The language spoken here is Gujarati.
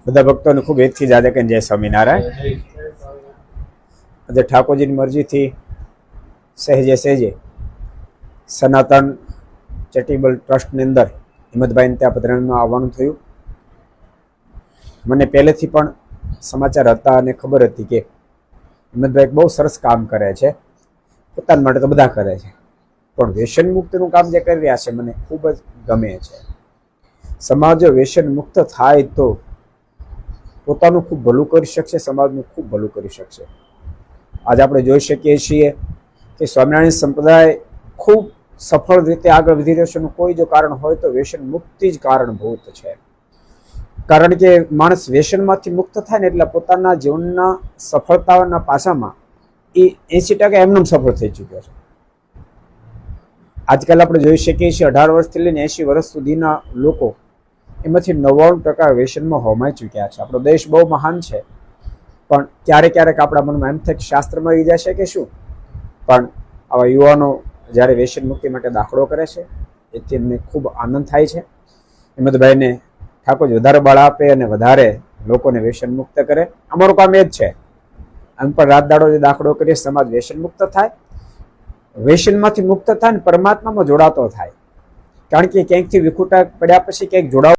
બધા ભક્તોને ખૂબ હિતથી જાદે કે જય સ્વામિનારાયણ. આજે ઠાકોરજીની મરજીથી સહેજે સહેજે સનાતન ચેરિટેબલ ટ્રસ્ટની અંદર હિંમતભાઈને ત્યાં પધરામણીમાં આવવાનું થયું. મને પહેલેથી પણ સમાચાર હતા અને ખબર હતી કે હિંમતભાઈ બહુ સરસ કામ કરે છે. પોતાના માટે તો બધા કરે છે, પણ વ્યસન મુક્તનું કામ જે કરી રહ્યા છે મને ખૂબ જ ગમે છે. સમાજ વ્યસન મુક્ત થાય તો પોતાનું ખૂબ ભલું કરી શકશે, સમાજનું ખૂબ ભલું કરી શકશે. આજે આપણે જોઈ શકીએ છીએ કે સ્વામિનારાયણ સંપ્રદાય ખૂબ સફળ રીતે આગળ વધી રહ્યો છે. કોઈ જો કારણ હોય તો વ્યસન મુક્તિ જ કારણભૂત છે. કારણ કે માણસ વ્યસનમાંથી મુક્ત થાય ને એટલે પોતાના જીવનના સફળતાના પાસામાં એ 80% એમનેમ સફળ થઈ ચૂક્યો છે. આજકાલ આપણે જોઈ શકીએ છીએ 18 વર્ષથી લઈને 80 વર્ષ સુધીના લોકો એમાંથી 99% વ્યસનમાં હોમાઈ ચૂક્યા છે. આપણો દેશ બહુ મહાન છે, પણ ક્યારેક ક્યારેક આપણા મનમાં એમ થાય કે શાસ્ત્રમાં આવી જશે કે શું. પણ આવા યુવાનો જ્યારે વ્યસન મુક્તિ માટે દાખલો કરે છે એથી એમને ખૂબ આનંદ થાય છે. હિંમતભાઈને ઠાકોર વધારે બળ આપે અને વધારે લોકોને વ્યસન મુક્ત કરે. અમારું કામ એ જ છે. આમ પણ રાત દાડો જે દાખલો કરીએ સમાજ વ્યસન મુક્ત થાય, વ્યસનમાંથી મુક્ત થાય ને પરમાત્મામાં જોડાતો થાય. કારણ કે ક્યાંકથી વિખૂટા પડ્યા પછી ક્યાંક જોડાવ